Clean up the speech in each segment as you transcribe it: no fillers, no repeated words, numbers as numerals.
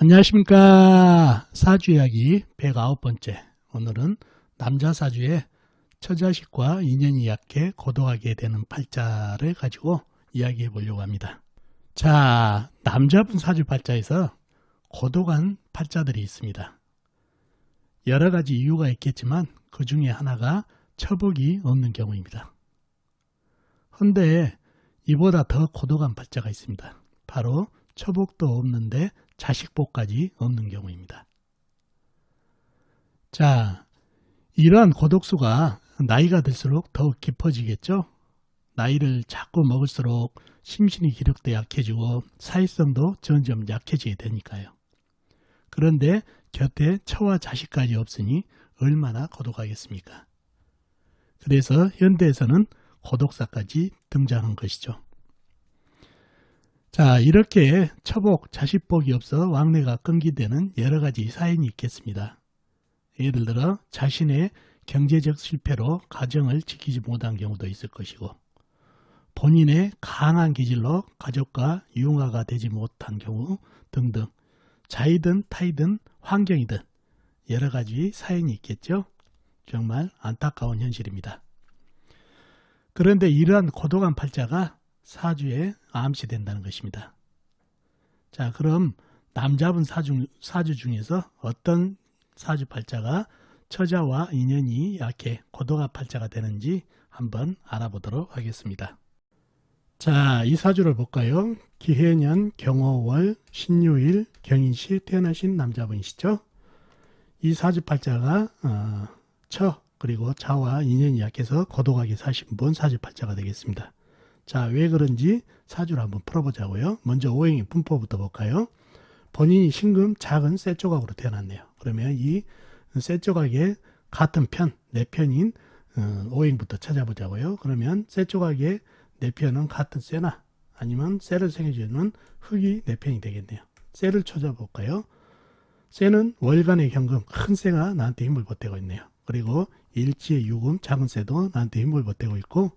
안녕하십니까. 사주이야기 109번째. 오늘은 남자 사주의 처자식과 인연이 약해 고독하게 되는 팔자를 가지고 이야기해 보려고 합니다. 자, 남자분 사주 팔자에서 고독한 팔자들이 있습니다. 여러 가지 이유가 있겠지만 그 중에 하나가 처복이 없는 경우입니다. 헌데 이보다 더 고독한 팔자가 있습니다. 바로 처복도 없는데 자식복까지 없는 경우입니다. 자, 이러한 고독수가 나이가 들수록 더욱 깊어지겠죠? 나이를 자꾸 먹을수록 심신이 기력도 약해지고 사회성도 점점 약해지게 되니까요. 그런데 곁에 처와 자식까지 없으니 얼마나 고독하겠습니까? 그래서 현대에서는 고독사까지 등장한 것이죠. 자, 이렇게 처복, 자식복이 없어 왕래가 끊기되는 여러 가지 사연이 있겠습니다. 예를 들어 자신의 경제적 실패로 가정을 지키지 못한 경우도 있을 것이고, 본인의 강한 기질로 가족과 융화가 되지 못한 경우 등등, 자이든 타이든 환경이든 여러 가지 사연이 있겠죠. 정말 안타까운 현실입니다. 그런데 이러한 고독한 팔자가 사주에 암시된다는 것입니다. 자, 그럼 남자분 사주 중에서 어떤 사주 팔자가 처자와 인연이 약해 고독한 팔자가 되는지 한번 알아보도록 하겠습니다. 자, 이 사주를 볼까요? 기해년 경호월 신유일 경인시에 태어나신 남자분이시죠. 이 사주 팔자가 처 그리고 자와 인연이 약해서 고독하게 사신 분 사주 팔자가 되겠습니다. 자, 왜 그런지 사주를 한번 풀어보자고요. 먼저 오행의 분포부터 볼까요? 본인이 신금 작은 쇠 조각으로 태어났네요. 그러면 이 쇠 조각의 같은 편, 네 편인 오행부터 찾아보자고요. 그러면 쇠 조각의 네 편은 같은 쇠나 아니면 쇠를 생겨주는 흙이 네 편이 되겠네요. 쇠를 찾아볼까요? 쇠는 월간의 경금, 큰 쇠가 나한테 힘을 보태고 있네요. 그리고 일지의 유금, 작은 쇠도 나한테 힘을 보태고 있고,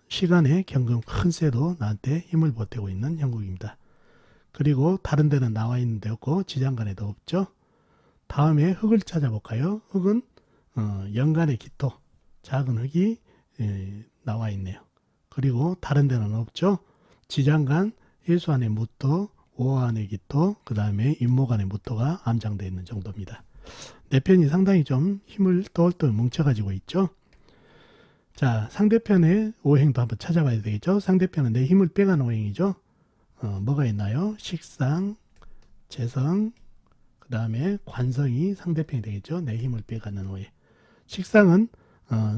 시간의 경금, 큰 쇠도 나한테 힘을 보태고 있는 형국입니다. 그리고 다른 데는 나와 있는 데 없고 지장간에도 없죠. 다음에 흙을 찾아볼까요? 흙은 연간의 기토, 작은 흙이 나와 있네요. 그리고 다른 데는 없죠. 지장간, 해수안의 무토, 오화안의 기토, 그 다음에 임목안의 무토가 암장되어 있는 정도입니다. 내 편이 상당히 좀 힘을 똘똘 뭉쳐가지고 있죠. 자, 상대편의 오행도 한번 찾아봐야 되겠죠. 상대편은 내 힘을 빼가는 오행이죠. 뭐가 있나요? 식상, 재성, 그 다음에 관성이 상대편이 되겠죠. 내 힘을 빼가는 오행. 식상은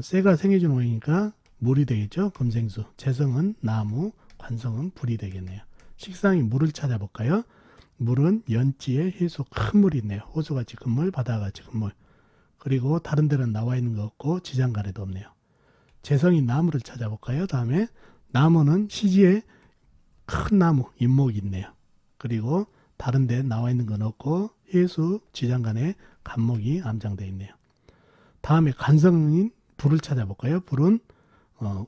쇠가 생겨준 오행이니까 물이 되겠죠. 금생수. 재성은 나무, 관성은 불이 되겠네요. 식상이 물을 찾아볼까요? 물은 연지에 해수 큰 물이 있네요. 호수같이 큰 물, 바다같이 큰 물. 그리고 다른 데는 나와 있는 거 없고 지장간에도 없네요. 재성이 나무를 찾아볼까요? 다음에 나무는 시지에 큰 나무, 잎목이 있네요. 그리고 다른 데 나와 있는 건 없고 해수, 지장간에 간목이 암장되어 있네요. 다음에 간성인 불을 찾아볼까요? 불은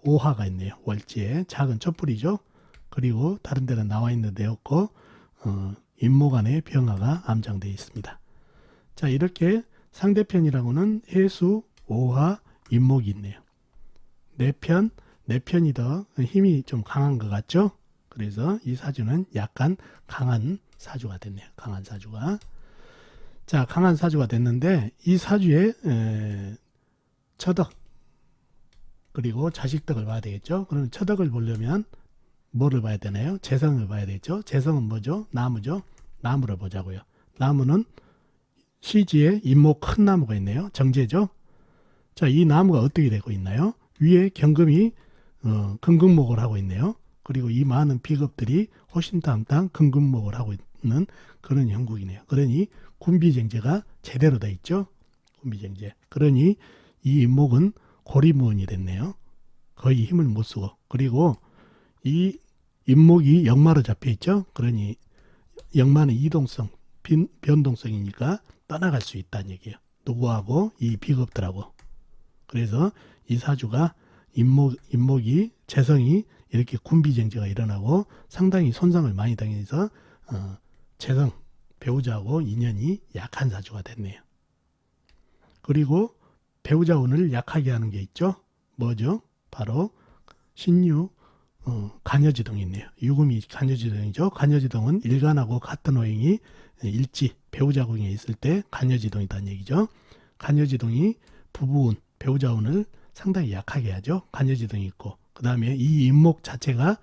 오화가 있네요. 월지에 작은 촛불이죠. 그리고 다른 데는 나와 있는 데 없고 잎목 안에 병화가 암장되어 있습니다. 자, 이렇게 상대편이라고는 해수, 오화, 잎목이 있네요. 네 편이 더 힘이 좀 강한 것 같죠? 그래서 이 사주는 약간 강한 사주가 됐네요. 강한 사주가. 자, 강한 사주가 됐는데 이 사주에 처덕 그리고 자식덕을 봐야 되겠죠? 그러면 처덕을 보려면 뭐를 봐야 되나요? 재성을 봐야 되겠죠? 재성은 뭐죠? 나무죠? 나무를 보자고요. 나무는 시지에 잎목 큰 나무가 있네요. 정제죠? 자, 이 나무가 어떻게 되고 있나요? 위에 경금이 금금목을 하고 있네요. 그리고 이 많은 비겁들이 호신탐탐 금금목을 하고 있는 그런 형국이네요. 그러니 군비쟁제가 제대로 돼 있죠. 군비쟁제. 그러니 이 잎목은 고리무원이 됐네요. 거의 힘을 못 쓰고. 그리고 이 잎목이 역마로 잡혀 있죠. 그러니 역마는 이동성, 변동성이니까 떠나갈 수 있다는 얘기예요. 누구하고? 이 비겁들하고. 그래서 이 사주가 잎목이 재성이 이렇게 군비쟁제가 일어나고 상당히 손상을 많이 당해서 재성 배우자하고 인연이 약한 사주가 됐네요. 그리고 배우자 운을 약하게 하는 게 있죠. 뭐죠? 바로 신유 간여지동이 있네요. 유금이 간여지동이죠. 간여지동은 일간하고 같은 오행이 일지 배우자 궁에 있을 때 간여지동이라는 얘기죠. 간여지동이 부부운 배우자 운을 상당히 약하게 하죠. 간여지동이 있고 그 다음에 이 인목 자체가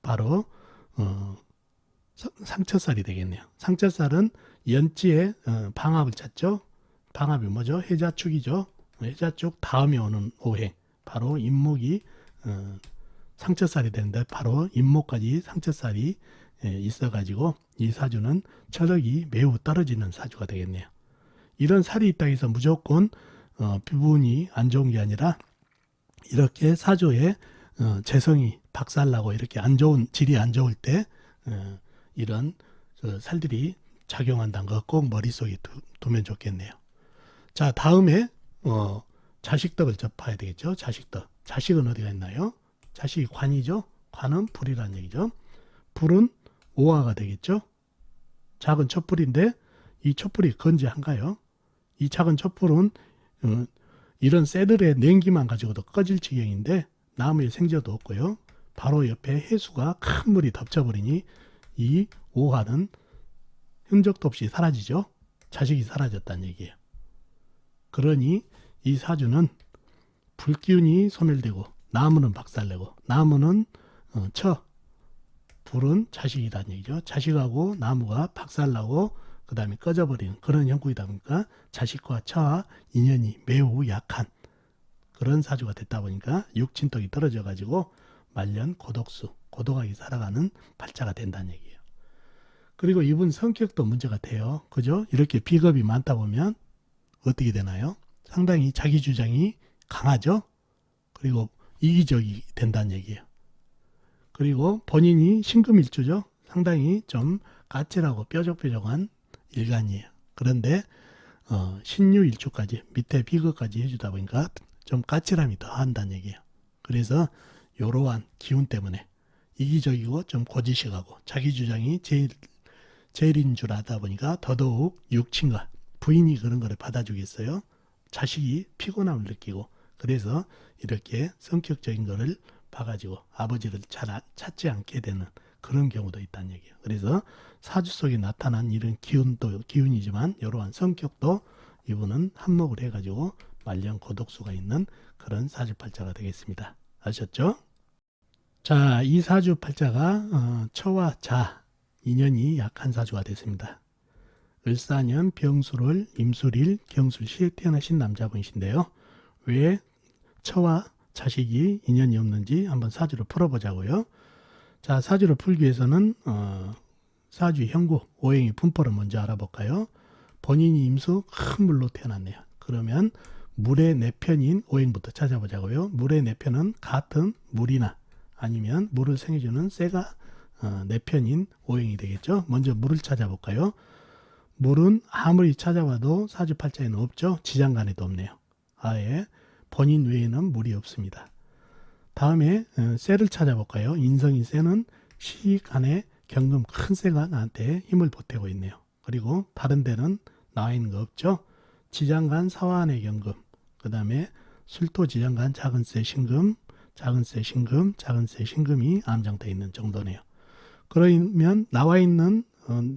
바로 상처살이 되겠네요. 상처살은 연지에 방합을 찾죠. 방합이 뭐죠? 해자축이죠. 해자축 다음에 오는 오행 바로 인목이 상처살이 되는데 바로 인목까지 상처살이 있어가지고 이 사주는 철학이 매우 떨어지는 사주가 되겠네요. 이런 살이 있다 해서 무조건 부분이 안 좋은 게 아니라 이렇게 사주에 재성이 박살나고 이렇게 안 좋은 질이 안 좋을 때 이런 살들이 작용한다는 거 꼭 머릿속에 두면 좋겠네요. 자, 다음에 자식덕을 접해야 되겠죠. 자식덕. 자식은 어디가 있나요? 자식이 관이죠. 관은 불이라는 얘기죠. 불은 오화가 되겠죠. 작은 촛불인데 이 촛불이 건재한가요? 이 작은 촛불은 이런 새들의 냉기만 가지고도 꺼질 지경인데 나무에 생저도 없고요. 바로 옆에 해수가 큰 물이 덮쳐버리니 이 오화는 흔적도 없이 사라지죠. 자식이 사라졌다는 얘기예요. 그러니 이 사주는 불기운이 소멸되고 나무는 박살내고 나무는 불은 자식이라는 얘기죠. 자식하고 나무가 박살나고 그 다음에 꺼져버리는 그런 형국이다 보니까 자식과 처와 인연이 매우 약한 그런 사주가 됐다 보니까 육친덕이 떨어져 가지고 말년 고독수 고독하게 살아가는 팔자가 된다는 얘기예요. 그리고 이분 성격도 문제가 돼요. 그죠? 이렇게 비겁이 많다 보면 어떻게 되나요? 상당히 자기 주장이 강하죠. 그리고 이기적이 된다는 얘기예요. 그리고 본인이 신금일주죠. 상당히 좀 까칠하고 뾰족뾰족한 일간이에요. 그런데 신유일주까지 밑에 비거까지 해주다 보니까 좀 까칠함이 더한다는 얘기예요. 그래서 이러한 기운 때문에 이기적이고 좀 고지식하고 자기 주장이 제일인 줄 알다 보니까 더더욱 육친과 부인이 그런 거를 받아주겠어요. 자식이 피곤함을 느끼고 그래서 이렇게 성격적인 거를 봐가지고 아버지를 잘 찾지 않게 되는 그런 경우도 있다는 얘기예요. 그래서 사주 속에 나타난 이런 기운이지만 이러한 성격도 이분은 한몫을 해가지고 말년 고독수가 있는 그런 사주팔자가 되겠습니다. 아셨죠? 자, 이 사주팔자가 처와 자 인연이 약한 사주가 됐습니다. 을사년 병술월 임술일 경술시에 태어나신 남자분이신데요. 왜 처와 자식이 인연이 없는지 한번 사주를 풀어보자고요. 자, 사주를 풀기 위해서는 사주 형구 오행의 분포를 먼저 알아볼까요? 본인이 임수 큰 물로 태어났네요. 그러면 물의 내편인 오행부터 찾아보자고요. 물의 내편은 같은 물이나 아니면 물을 생해주는 쇠가 내편인 오행이 되겠죠. 먼저 물을 찾아볼까요? 물은 아무리 찾아봐도 사주팔자에는 없죠. 지장간에도 없네요. 아예 본인 외에는 물이 없습니다. 다음에 쇠를 찾아볼까요? 인성인 쇠는 시간에 경금 큰 쇠가 나한테 힘을 보태고 있네요. 그리고 다른 데는 나와 있는 거 없죠. 지장간 사화안의 경금, 그 다음에 술토 지장간 작은 쇠 신금, 작은 쇠 신금, 작은 쇠 신금이 암장되어 있는 정도네요. 그러면 나와 있는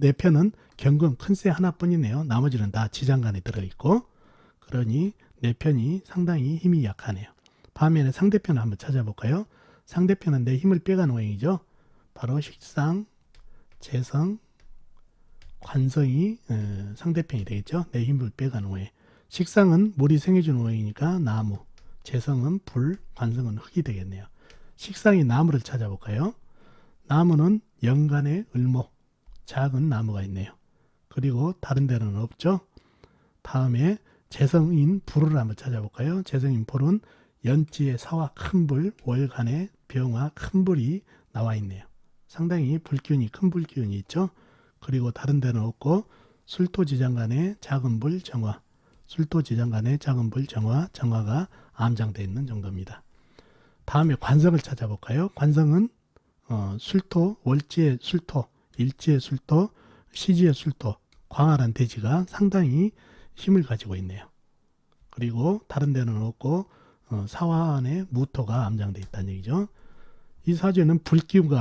네 편은 경금 큰 쇠 하나뿐이네요. 나머지는 다 지장간에 들어있고 그러니 네 편이 상당히 힘이 약하네요. 반면에 상대편을 한번 찾아볼까요? 상대편은 내 힘을 빼간 오행이죠. 바로 식상, 재성, 관성이 상대편이 되겠죠. 내 힘을 빼간 오행. 식상은 물이 생겨준 오행이니까 나무, 재성은 불, 관성은 흙이 되겠네요. 식상이 나무를 찾아볼까요? 나무는 연간의 을목, 작은 나무가 있네요. 그리고 다른 데는 없죠. 다음에 재성인 불을 한번 찾아볼까요? 재성인 불은 연지의 사화 큰 불, 월간의 병화 큰 불이 나와 있네요. 상당히 불기운이 큰 불기운이 있죠. 그리고 다른 데는 없고 술토지장간의 작은 불 정화, 술토지장간의 작은 불 정화, 정화가 암장되어 있는 정도입니다. 다음에 관성을 찾아볼까요? 관성은 술토, 월지의 술토, 일지의 술토, 시지의 술토, 광활한 대지가 상당히 힘을 가지고 있네요. 그리고 다른 데는 없고 사화안에 무토가 암장되어 있다는 얘기죠. 이 사주에는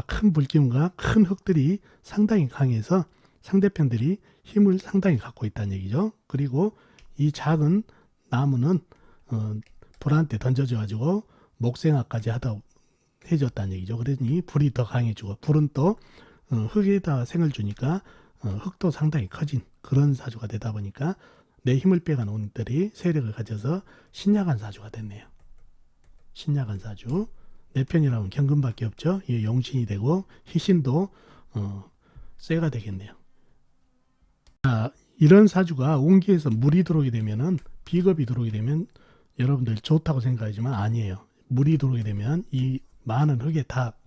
큰 불기운과 큰 흙들이 상당히 강해서 상대편들이 힘을 상당히 갖고 있다는 얘기죠. 그리고 이 작은 나무는 불한테 던져져 가지고 목생화까지 하다 해졌다는 얘기죠. 그러니 불이 더 강해지고, 불은 또 흙에다 생을 주니까 흙도 상당히 커진 그런 사주가 되다 보니까 내 힘을 빼간 운들이 세력을 가져서 신약한 사주가 됐네요. 신약한 사주. 내 편이라면 경금밖에 없죠. 이 용신이 되고 희신도 쇠가 되겠네요. 자, 이런 사주가 운기에서 물이 들어오게 되면은, 비겁이 들어오게 되면 여러분들 좋다고 생각하지만 아니에요. 물이 들어오게 되면 이 많은 흙에 다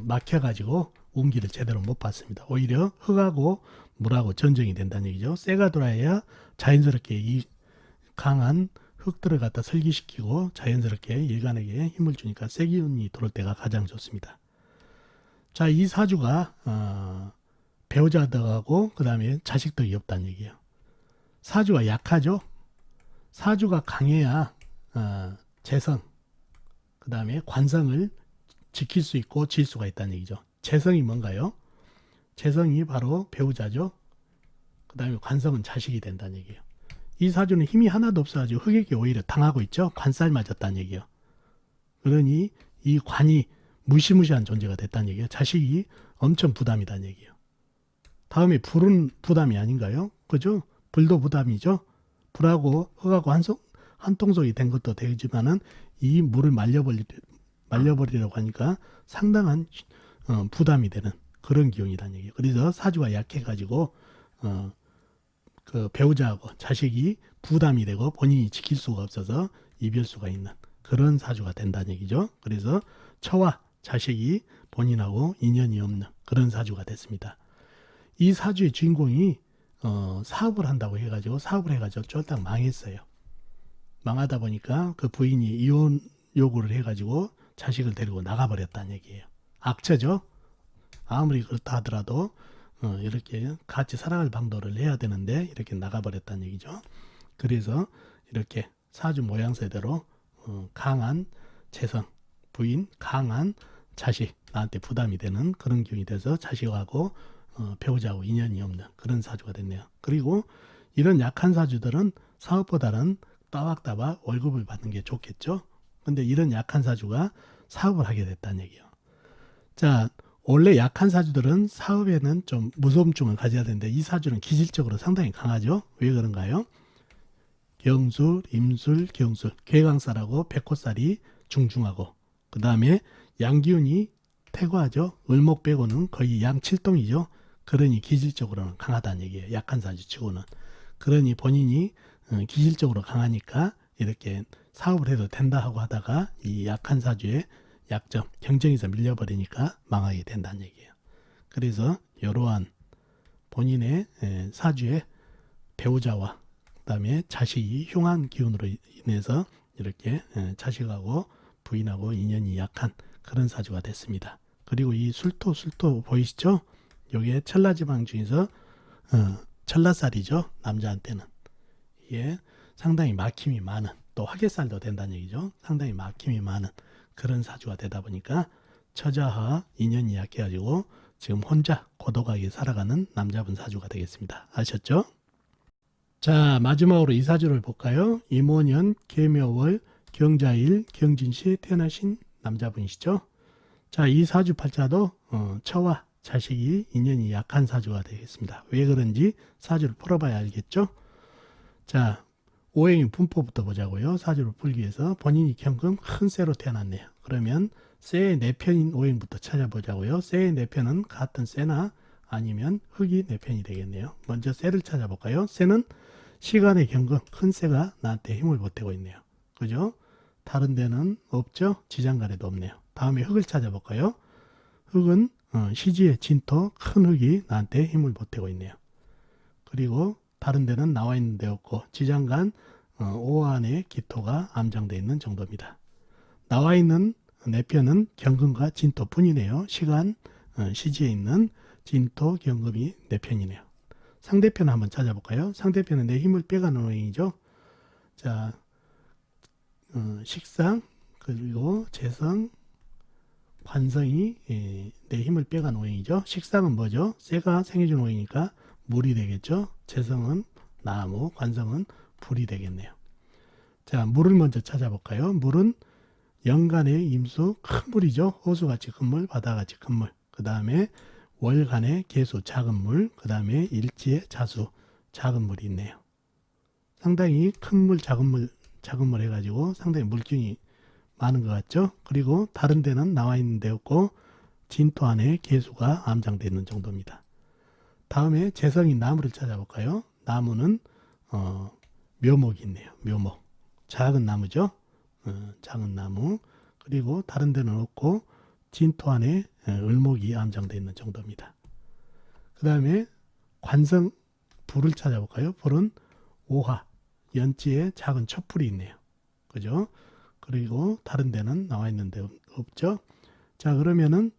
막혀가지고 운기를 제대로 못 받습니다. 오히려 흙하고 물하고 전쟁이 된다는 얘기죠. 쇠가 들어야 자연스럽게 이 강한 흙들을 갖다 설기시키고 자연스럽게 일간에게 힘을 주니까 쇠기운이 들어올 때가 가장 좋습니다. 자, 이 사주가 배우자덕하고 그 다음에 자식덕이 없다는 얘기예요. 사주가 약하죠. 사주가 강해야 재성, 그 다음에 관성을 지킬 수 있고 질 수가 있다는 얘기죠. 재성이 뭔가요? 재성이 바로 배우자죠. 그 다음에 관성은 자식이 된다는 얘기예요. 이 사주는 힘이 하나도 없어가지고 흑에게 오히려 당하고 있죠. 관살 맞았다는 얘기예요. 그러니 이 관이 무시무시한 존재가 됐다는 얘기예요. 자식이 엄청 부담이다는 얘기예요. 다음에 불은 부담이 아닌가요? 그죠? 불도 부담이죠. 불하고 흙하고 한 통속이 된 것도 되지만은 이 물을 말려버리려고 하니까 상당한 부담이 되는 그런 기운이라는 얘기예요. 그래서 사주가 약해가지고 그 배우자하고 자식이 부담이 되고 본인이 지킬 수가 없어서 이별수가 있는 그런 사주가 된다는 얘기죠. 그래서 처와 자식이 본인하고 인연이 없는 그런 사주가 됐습니다. 이 사주의 주인공이 사업을 한다고 해가지고 쫄딱 망했어요. 망하다 보니까 그 부인이 이혼 요구를 해가지고 자식을 데리고 나가버렸다는 얘기예요. 악처죠. 아무리 그렇다 하더라도 이렇게 같이 살아갈 방도를 해야 되는데 이렇게 나가버렸다는 얘기죠. 그래서 이렇게 사주 모양새대로 강한 재성, 부인, 강한 자식, 나한테 부담이 되는 그런 기운이 돼서 자식하고 배우자하고 인연이 없는 그런 사주가 됐네요. 그리고 이런 약한 사주들은 사업보다는 따박따박 월급을 받는 게 좋겠죠. 근데 이런 약한 사주가 사업을 하게 됐다는 얘기예요. 자, 원래 약한 사주들은 사업에는 좀 무서움증을 가져야 되는데 이 사주는 기질적으로 상당히 강하죠. 왜 그런가요? 경술, 임술, 경술, 괴강살하고 백호살이 중중하고 그 다음에 양기운이 태고하죠. 을목 빼고는 거의 양칠동이죠. 그러니 기질적으로는 강하다는 얘기예요. 약한 사주 치고는. 그러니 본인이 기질적으로 강하니까 이렇게 사업을 해도 된다 하고 하다가 이 약한 사주의 약점, 경쟁에서 밀려버리니까 망하게 된다는 얘기예요. 그래서 이러한 본인의 사주의 배우자와 그다음에 자식이 흉한 기운으로 인해서 이렇게 자식하고 부인하고 인연이 약한 그런 사주가 됐습니다. 그리고 이 술토 보이시죠? 요게 천라지방 중에서 천라살이죠. 남자한테는 이게 상당히 막힘이 많은, 또 화개살도 된다는 얘기죠. 상당히 막힘이 많은 그런 사주가 되다 보니까 처자와 인연이 약해가지고 지금 혼자 고독하게 살아가는 남자분 사주가 되겠습니다. 아셨죠? 자, 마지막으로 이 사주를 볼까요? 임오년 계묘월 경자일 경진시에 태어나신 남자분이시죠. 자, 이 사주 팔자도 처와 자식이 인연이 약한 사주가 되겠습니다. 왜 그런지 사주를 풀어봐야 알겠죠. 자, 오행의 분포부터 보자고요. 사주를 풀기 위해서 본인이 경금 큰 쇠로 태어났네요. 그러면 쇠의 내편인 오행부터 찾아보자고요. 쇠의 내편은 같은 쇠나 아니면 흙이 내편이 되겠네요. 먼저 쇠를 찾아볼까요? 쇠는 시간의 경금 큰 쇠가 나한테 힘을 보태고 있네요. 그죠? 다른 데는 없죠? 지장간에도 없네요. 다음에 흙을 찾아볼까요? 흙은 시지의 진토 큰 흙이 나한테 힘을 보태고 있네요. 그리고 다른 데는 나와 있는 데 없고 지장간 오한의 기토가 암장되어 있는 정도입니다. 나와 있는 내편은 경금과 진토뿐이네요. 시간 시지에 있는 진토 경금이 내편이네요. 상대편 한번 찾아볼까요? 상대편은 내 힘을 빼가는 오행이죠. 자, 식상, 그리고 재성, 관성이 내 힘을 빼가는 오행이죠. 식상은 뭐죠? 쇠가 생해준 오행이니까 물이 되겠죠. 재성은 나무, 관성은 불이 되겠네요. 자, 물을 먼저 찾아볼까요? 물은 연간의 임수, 큰 물이죠. 호수같이 큰 물, 바다같이 큰 물. 그 다음에 월간의 개수, 작은 물. 그 다음에 일지의 자수, 작은 물이 있네요. 상당히 큰 물, 작은 물 해가지고 상당히 물균이 많은 것 같죠. 그리고 다른 데는 나와 있는 데 없고 진토 안에 개수가 암장되어 있는 정도입니다. 다음에 재성인 나무를 찾아볼까요? 나무는 묘목이 있네요. 묘목, 작은 나무죠. 작은 나무. 그리고 다른 데는 없고 진토 안에 을목이 암장되어 있는 정도입니다. 그 다음에 관성 불을 찾아볼까요? 불은 오화, 연지에 작은 촛불이 있네요. 그죠? 그리고 다른 데는 나와 있는데 없죠. 자, 그러면은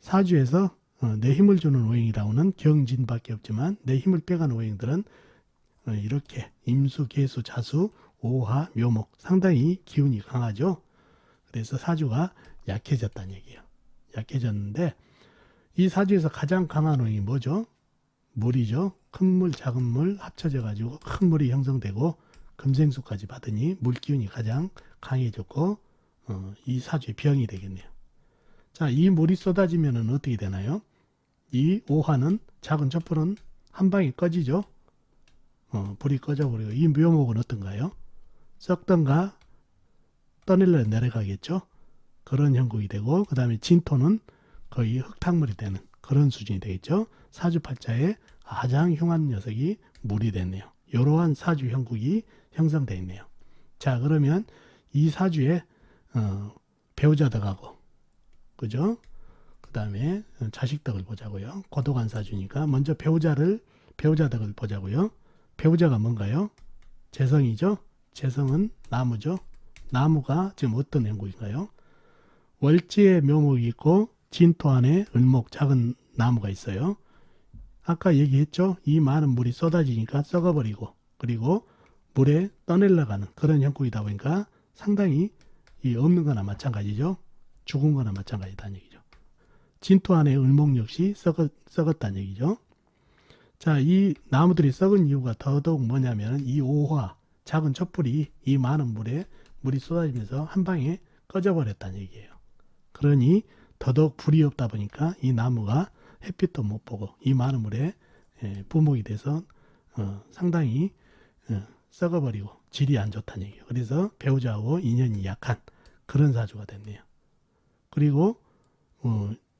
사주에서 내 힘을 주는 오행이라고는 경진밖에 없지만 내 힘을 빼가는 오행들은 이렇게 임수, 개수, 자수, 오화, 묘목 상당히 기운이 강하죠. 그래서 사주가 약해졌다는 얘기예요. 약해졌는데 이 사주에서 가장 강한 오행이 뭐죠? 물이죠. 큰 물, 작은 물 합쳐져 가지고 큰 물이 형성되고 금생수까지 받으니 물기운이 가장 강해졌고 이 사주의 병이 되겠네요. 자, 이 물이 쏟아지면 어떻게 되나요? 이 오화는 작은 촛불은 한 방에 꺼지죠. 불이 꺼져버리고 이 묘목은 어떤가요? 썩던가 떠내려 내려가겠죠. 그런 형국이 되고 그 다음에 진토는 거의 흙탕물이 되는 그런 수준이 되겠죠. 사주팔자에 가장 흉한 녀석이 물이 됐네요. 이러한 사주 형국이 형성되어 있네요. 자, 그러면 이 사주에 배우자덕하고 그죠? 그 다음에 자식덕을 보자고요. 고독한 사주니까 먼저 배우자덕을 보자고요. 배우자가 뭔가요? 재성이죠. 재성은 나무죠. 나무가 지금 어떤 형국인가요? 월지에 묘목이 있고 진토 안에 을목 작은 나무가 있어요. 아까 얘기했죠. 이 많은 물이 쏟아지니까 썩어버리고 그리고 물에 떠내려가는 그런 형국이다 보니까 상당히 이 없는 거나 마찬가지죠. 죽은 거나 마찬가지다는 얘기죠. 진토 안에 을목 역시 썩었다는 얘기죠. 자, 이 나무들이 썩은 이유가 더더욱 뭐냐면 이 오화 작은 촛불이 이 많은 물에 물이 쏟아지면서 한 방에 꺼져버렸다는 얘기예요. 그러니 더더욱 불이 없다 보니까 이 나무가 햇빛도 못 보고 이 많은 물에 부목이 돼서 상당히 썩어버리고 질이 안 좋다는 얘기예요. 그래서 배우자하고 인연이 약한 그런 사주가 됐네요. 그리고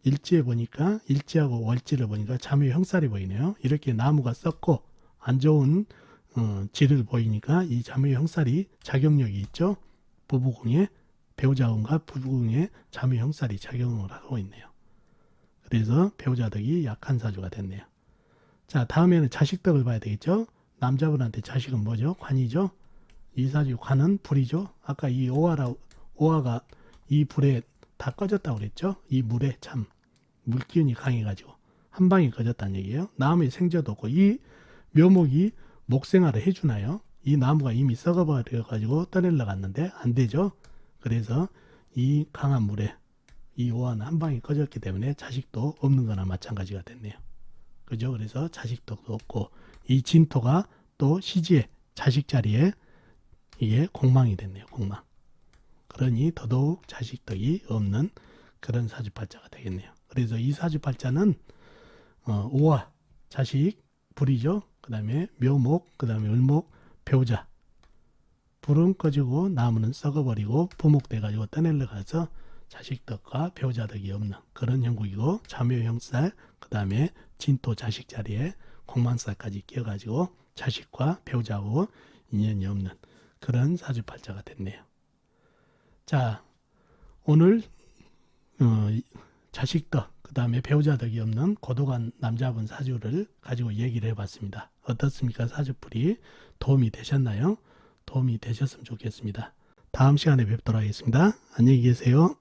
일지에 보니까 일지하고 월지를 보니까 잠의 형살이 보이네요. 이렇게 나무가 썩고 안 좋은 질을 보이니까 이 잠의 형살이 작용력이 있죠. 부부궁에 배우자운과 부부궁에 잠의 형살이 작용을 하고 있네요. 그래서 배우자덕이 약한 사주가 됐네요. 자, 다음에는 자식덕을 봐야 되겠죠. 남자분한테 자식은 뭐죠? 관이죠. 이 사주 관은 불이죠. 아까 이 오화가 이 불에 다 꺼졌다고 그랬죠. 이 물에 참 물기운이 강해가지고 한 방에 꺼졌다는 얘기예요. 나무에 생저도 없고 이 묘목이 목생활을 해주나요? 이 나무가 이미 썩어버려가지고 떠내려 갔는데 안 되죠. 그래서 이 강한 물에 이 오화는 한 방에 꺼졌기 때문에 자식도 없는 거나 마찬가지가 됐네요. 그죠? 그래서 자식덕도 없고 이 진토가 또 시지에 자식 자리에 이게 공망이 됐네요. 공망. 그러니 더더욱 자식덕이 없는 그런 사주팔자가 되겠네요. 그래서 이 사주팔자는 오화, 자식, 불이죠. 그 다음에 묘목, 그 다음에 을목, 배우자. 불은 꺼지고 나무는 썩어버리고 부목돼가지고 떠내려 가서 자식덕과 배우자덕이 없는 그런 형국이고 자묘형살, 그 다음에 진토 자식 자리에 공망살까지 끼어가지고 자식과 배우자하고 인연이 없는 그런 사주팔자가 됐네요. 자, 오늘 자식덕, 그 다음에 배우자덕이 없는 고독한 남자분 사주를 가지고 얘기를 해봤습니다. 어떻습니까? 사주풀이 도움이 되셨나요? 도움이 되셨으면 좋겠습니다. 다음 시간에 뵙도록 하겠습니다. 안녕히 계세요.